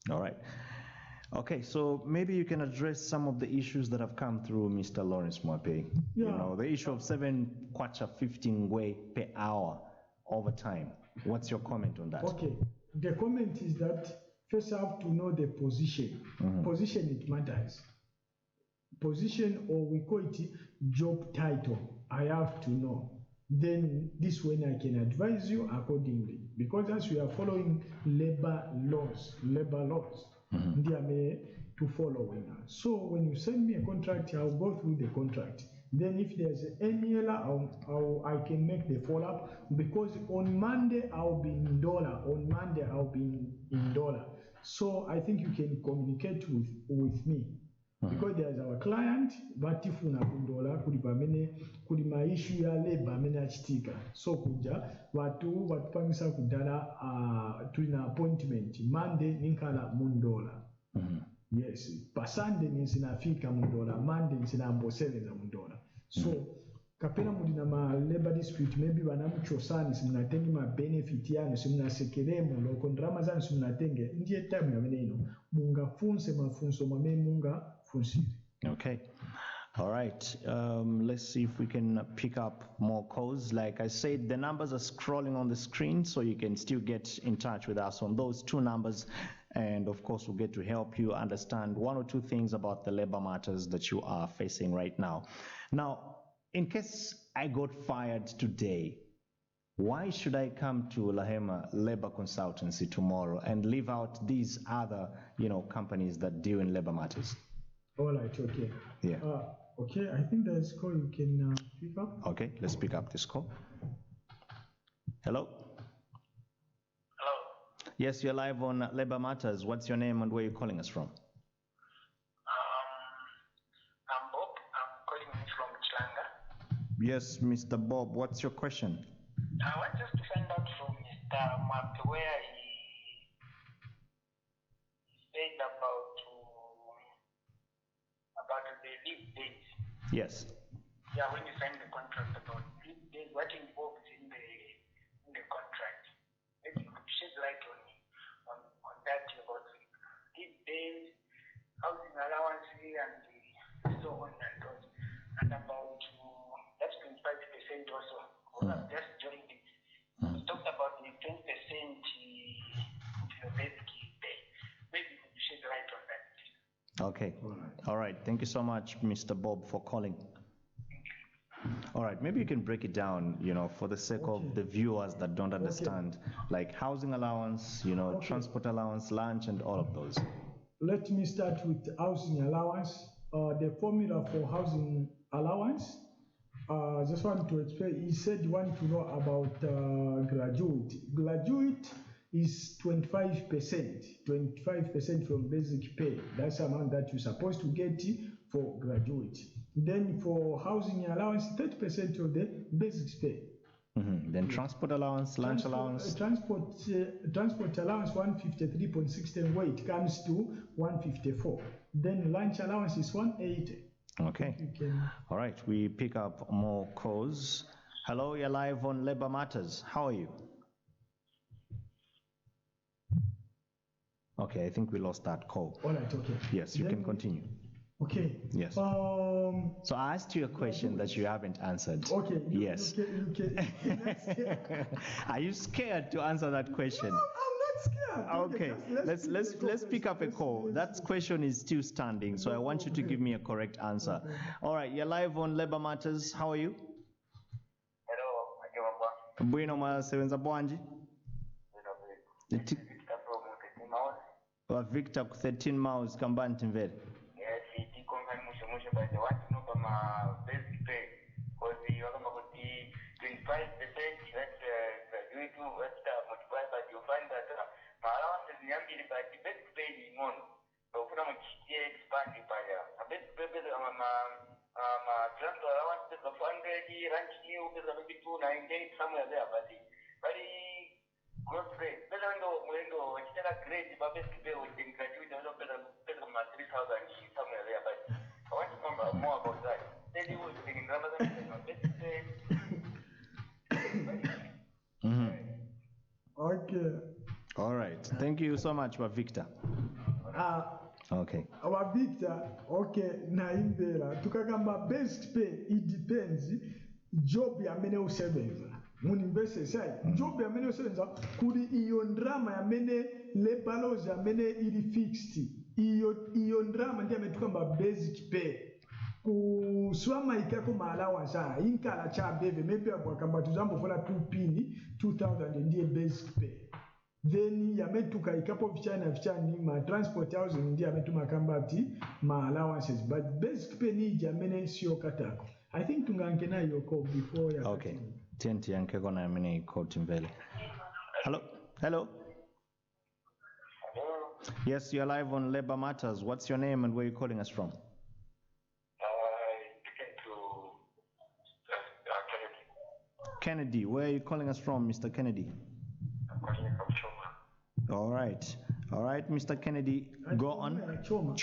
you. All right. Okay, so maybe you can address some of the issues that have come through, Mr. Lawrence Mwape. You Yeah. know, the issue of 7 kwacha 15 per hour overtime. What's your comment on that? Okay, the comment is that first I have to know the position. Position, it matters. Position, or we call it job title, I have to know. Then this when I can advise you accordingly. Because as we are following labor laws, they are made to follow now. So when you send me a contract, I'll go through the contract. Then if there's any error, I can make the follow-up. Because on Monday, I'll be in dollar. So I think you can communicate with me. Because there's our client, batifuna kundola kuli maishu ya labor amene achitika. So kuja watu watupangisa kudala tulina appointment Monday ninkala mundola. Yes, pa Sunday ninsinafika mundola, Monday nsinambosereza mundola. So kapena mulina ma labor dispute, maybe banamuchosani simunatengi ma benefit yanu simunasekeremo loko ndrama zanu simunatenge, ndiye time yamene ino mungafunse mafunso mame funsize. Okay. All right. Let's see if we can pick up more calls. Like I said, the numbers are scrolling on the screen, so you can still get in touch with us on those two numbers. And of course, we'll get to help you understand one or two things about the labor matters that you are facing right now. Now, in case I got fired today, Why should I come to Lahema Labor Consultancy tomorrow and leave out these other, companies that deal in labor matters? All right, okay. Yeah. Okay, I think there's call you can pick up. Okay, let's pick up this call. Hello? Hello. Yes, you're live on Labor Matters. What's your name and where are you calling us from? I'm Bob. I'm calling you from Chlanga. Yes, Mr. Bob, what's your question? I want just to find out from Mr. Map where he said about the leave days. Yes. Yeah, when you sign the contract about leave days, what involves in the contract? Maybe you could shed light on that about leave days, housing allowance, and so on and so on. And about that's 25% also. I've just joined it. We talked about the 20% of your basic pay. Maybe you could shed light on that. Okay. All right. Thank you so much, Mr. Bob, for calling. All right. Maybe you can break it down, for the sake of the viewers that don't understand, like housing allowance, transport allowance, lunch, and all of those. Let me start with housing allowance. The formula for housing allowance. Just want to explain. He said you want to know about graduate. Graduate is 25%. 25% from basic pay. That's the amount that you're supposed to get for graduate. Then for housing allowance, 30% of the basic pay. Then transport allowance, lunch allowance. Transport allowance 153.16, where it comes to 154. Then lunch allowance is 180. Okay. All right. We pick up more calls. Hello, you're live on Labor Matters. How are you? Okay, I think we lost that call. All right, okay. Yes, you can continue. Okay. Yes. So I asked you a question that you haven't answered. Okay. Yes. Are you scared to answer that question? No, I'm not scared. Okay. Let's pick up a call. That question is still standing, so I want you to give me a correct answer. All right. You're live on Labor Matters. How are you? Hello, Ajawaba. Bueno mwasebenza bwanji? Wa Victor ku 13 miles Kambanti Mvere. Yes, it confirm musho but I want to know about my basic pay. Because you are about the 25%, that's graduate to multiplied, but you find that my allowance is young, but the basic pay is more. So for them, expand the pay. A basic pay is transport allowance is 400, lunch new is maybe 290, somewhere there, but very good pay. Better than window, it's still a great basic pay with the graduate, better than 3,000 somewhere there, but I want to know more about that. Okay. All right. Thank you so much, Victor. Okay. Our Victor, okay, na imbera. Tukagamba best pay, it depends. Job ya mene usebenza. Munimbese sai. Job ya mene usebenza. Kuri iyo ndrama ya mene lebalos ya mene ili fixed. Iyo ndrama ndiye ametukamba basic pay. Kuswama ikako allowance inkala cha beve maybe akamba tuzambo fola 2 pini 2000 ndiye basic pay. Then yametuka ikapo vichani ma transport housing ndiye ametuma kamba ati ma allowances, but basic pay ni jamene sio katako. I think tungankena yoko before ya okay tenti yankeko na mene iko timbele. Hello. Hello. Yes, you're live on Labor Matters. What's your name and where are you calling us from? Kennedy, where are you calling us from, Mr. Kennedy? I'm calling from Choma. All right, Mr. Kennedy, go on. Choma.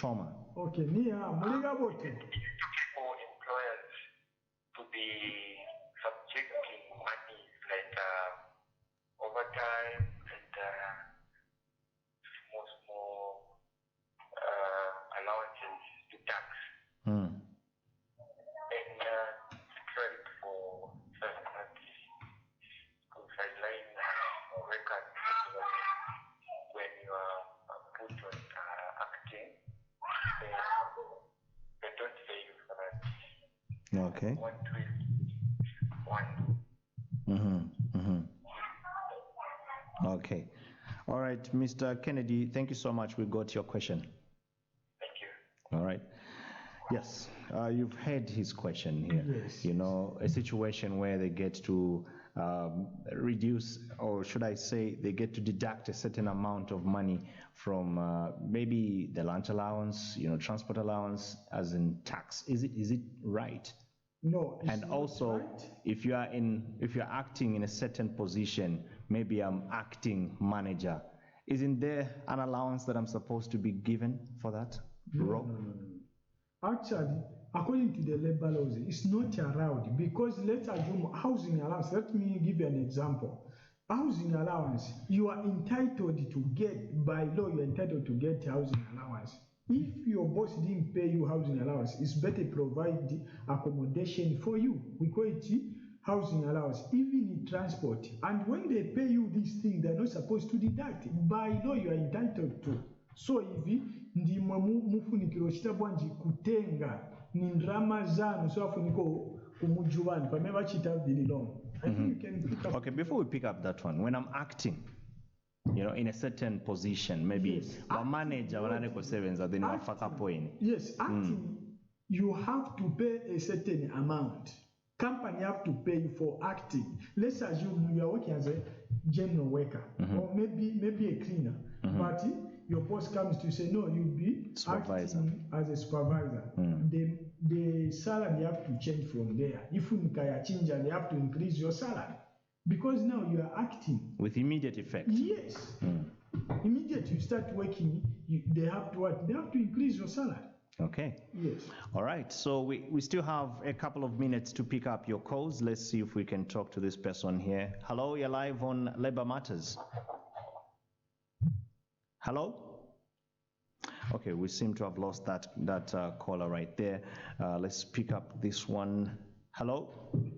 Okay, muliga bote. For employers to be subjecting money like overtime and small allowances to tax. And credit for sideline records when you are put on acting, they don't pay you for that. Okay. 1 to 1. All right, Mr. Kennedy, thank you so much. We got your question. Thank you. All right. Yes, you've heard his question here. Yes. You know, a situation where they get to reduce, or should I say, they get to deduct a certain amount of money from maybe the lunch allowance, transport allowance, as in tax. Is it right? No, it's And not also, right. if you're acting in a certain position, maybe I'm acting manager, isn't there an allowance that I'm supposed to be given for that role? No. Actually, according to the labor laws, it's not allowed because let's assume housing allowance. Let me give you an example. Housing allowance, you are entitled to get, by law, you are entitled to get housing allowance. If your boss didn't pay you housing allowance, it's better provide the accommodation for you. We call it housing allowance, even in transport. And when they pay you this thing, they're not supposed to deduct. By law, you are entitled to. So hivi ndimwe mufunikiro chitabwanji kutenga ni ndrama zanu so afuniko kumujuvani pamene vachita vili long. I think you can pick up. Okay, before we pick up that one, when I'm acting, in a certain position, maybe Yes, a manager, then wafaka point. Yes, acting, you have to pay a certain amount. Company have to pay you for acting. Let's assume you are working as a general worker or maybe a cleaner, but your boss comes to say, no, you'll be Supervisor. acting as a supervisor. The salary have to change from there. If you change, they have to increase your salary because now you are acting. With immediate effect. Yes. Immediately you start working, they have to what? They have to increase your salary. Okay. Yes. All right. So we still have a couple of minutes to pick up your calls. Let's see if we can talk to this person here. Hello, you're live on Labor Matters. Hello? Okay, we seem to have lost that caller right there. Let's pick up this one. Hello? Hello.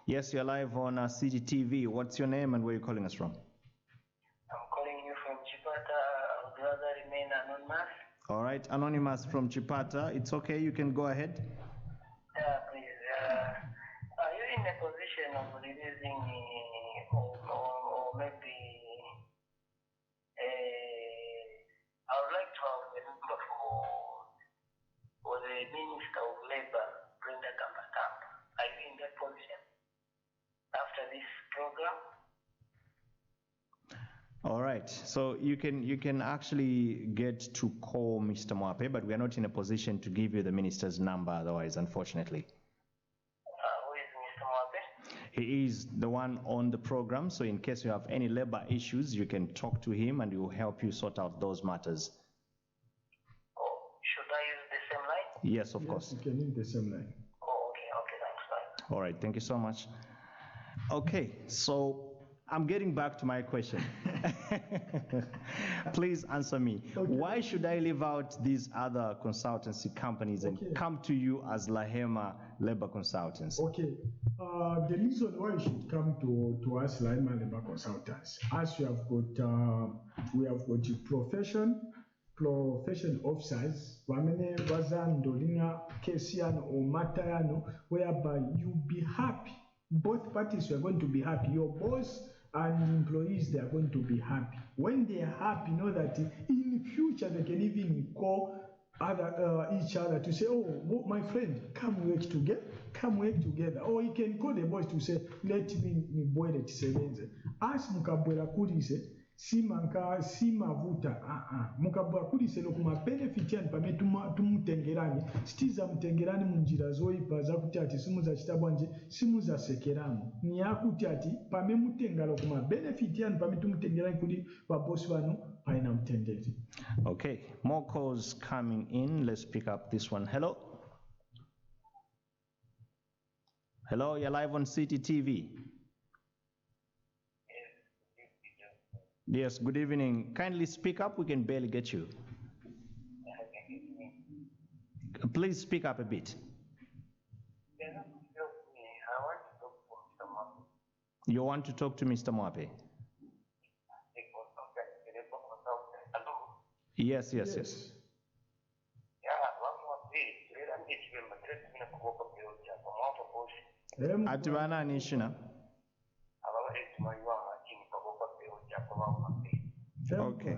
Yes, you're live on CGTV. What's your name and where are you calling us from? I'm calling you from Chipata. I would rather remain anonymous. All right, Anonymous from Chipata. It's okay, you can go ahead. Please. Are you in a position of releasing or maybe I would like to have the number for the Minister of Labor, Brenda Kambatamba. Are you in that position after this program? All right, so you can actually get to call Mr. Mwape, but we are not in a position to give you the minister's number otherwise, unfortunately. Who is Mr. Mwape? He is the one on the program, so in case you have any labor issues, you can talk to him and he will help you sort out those matters. Oh, should I use the same line? Yes, of course. You can use the same line. Oh, okay, that's fine. All right, thank you so much. Okay, so I'm getting back to my question. Please answer me. Okay. Why should I leave out these other consultancy companies and come to you as Lahema Labor Consultants? Okay. The reason why you should come to us, Lahema Labor Consultants, as we have got profession officers, wamene bazandolina kesi yano or matter yano, whereby you'll be happy. Both parties are going to be happy. Your boss and employees, they are going to be happy. When they are happy, know that in future they can even call each other to say, oh, my friend, come work together. Or he can call the boss to say, let me boy it sevenze. As mukabwela kulise, simavuta mukabwa kulise no kuma benefit yani pame tumutengerani sitiza mutengerani munjira zoyipa zakuti ati simuza chitabwanje simuza sekeramu ni akuti ati pame mutengalo kuma benefit yani pame tumutengerani kuli babosi banu paina mtenderi. Okay, more calls coming in. Let's pick up this one. Hello, you're live on CTTV. Yes, good evening. Kindly speak up, we can barely get you. Please speak up a bit. I want to talk to Mr. Mwape. You want to talk to Mr. Mwape? Hello? Yes. Yeah, Atibana Nishina. Okay.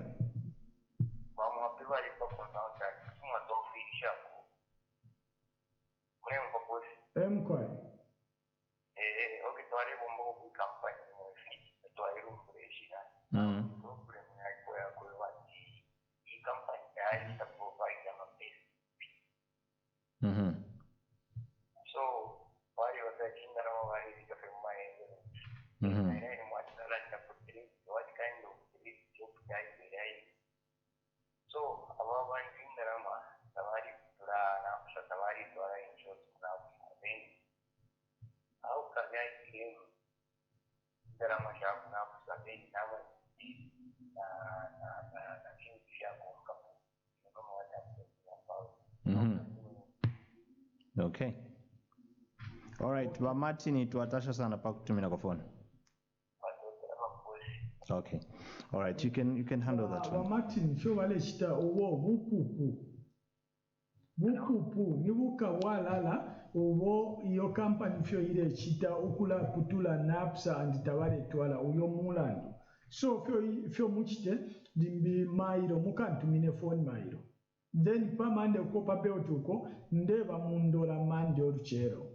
Mama people are for contract. Someone don't feel sharp. Mune mpokosi. Mkwai. Okay, twali bombo company mo fi. Twali rumbureshi Mm. problem ya kwa wati. Hii company ya ita provide them a base. Mm-hmm. So, wali watakinda na wali zikafema yeye. Mm-hmm. Ni mwatala na kutiri what kind of job guy. So, about one thing that I'm Tawari Pura and Tawari Dora insurance now. Then, how can I claim that I'm a shop now? So, then, now I see a few shop on couple. You know what I'm talking about. Okay. All right. Ba Martin tuatasha sana pa kutumia kwa phone. Okay. All right. You can handle that one. Martin sho wale shita owo bupupu nibuka walala owo iyo company fyo ile shita okula kutula napsa and tawale twala uyo mulandu so fyo muchite dimbi mairo mukantumine phone mairo then pamande ko papeo tuko ndeba mundola mande oluchero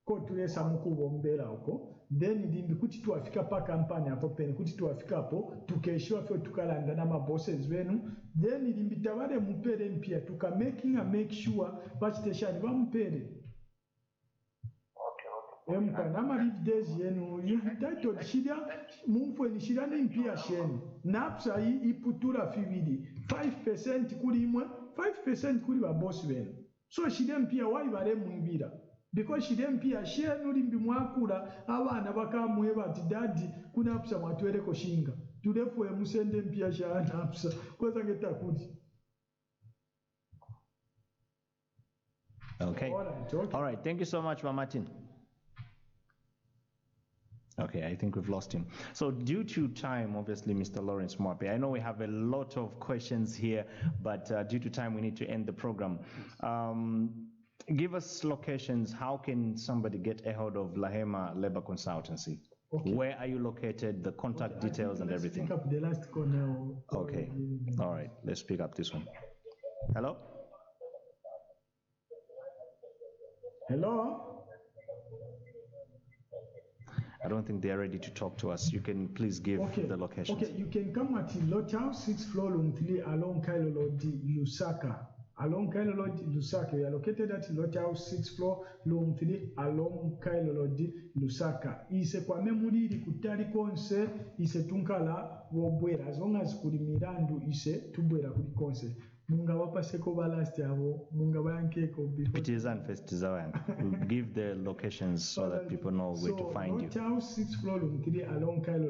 ko tulesa mukubombera uko then dimbi kuti tuafika pa kampani hapo pene kuti tuafika hapo tukeshiwa fyo tukalanda na mabosses wenu then dimbi tawale mupere mpia make sure bachiteshani bamupere emka nama leave days yenu title shida mumfwe ni shida ni mpia sheni napsa iputula fibidi 5% kuli imwe 5% kuli babosi wenu so shida mpia waibare muibira because shida mpia shenu limbi mwakula abana bakamwe bati dadi kuna apsa mwatwereko shinga tulefwe musende mpia shana apsa kweza ngeta kuti. Okay. All right. Thank you so much, Martin. Okay, I think we've lost him. So due to time, obviously, Mr. Lawrence Mwape, I know we have a lot of questions here, but due to time, we need to end the program. Give us locations. How can somebody get a hold of Lahema Labor Consultancy? Okay. Where are you located, the contact details and everything? Let's pick up the last call now. Okay. All right. Let's pick up this one. Hello? Hello? I don't think they are ready to talk to us. You can please give the locations. Okay, you can come at Lot House, 6th floor, room 3, along Kailo Lusaka. Along Kailo Lusaka. We are located at Lot House, 6th floor, room 3, along Kailo Lusaka. Ise kwa memuri kutali konse, ise tunkala wobwera. As long as kuli mirandu ise tubwera kuli konse. Munga wapaseko balasti abo, munga bayankeko before. Pitizan Festizawan. We'll give the locations so that people know where to find you. So, House 6th floor room 3 along Kailo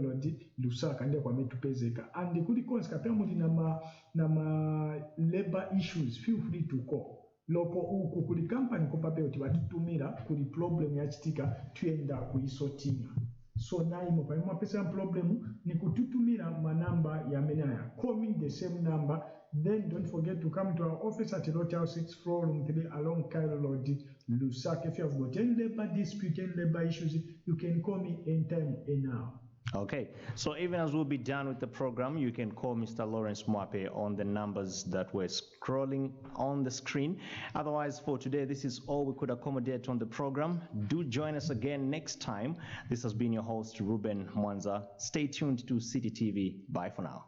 Lusaka ndio kwa metupezeka. And kuli konse kapia mudi nama labor issues, feel free to call. Loko uku kuli company kopape oti watutumira kuli problem ya chitika tuenda kuisotinga. So naimo pa pesa problem ni kututumira manamba ya menaya. Call me the same number. Then don't forget to come to our office at Lot House 6th floor room 3 along Kailo Lusaka. If you have got any labor dispute, any labor issues, you can call me anytime and now. Okay, so even as we'll be done with the program, you can call Mr. Lawrence Mwape on the numbers that were scrolling on the screen. Otherwise, for today, this is all we could accommodate on the program. Do join us again next time. This has been your host, Ruben Mwanza. Stay tuned to City TV. Bye for now.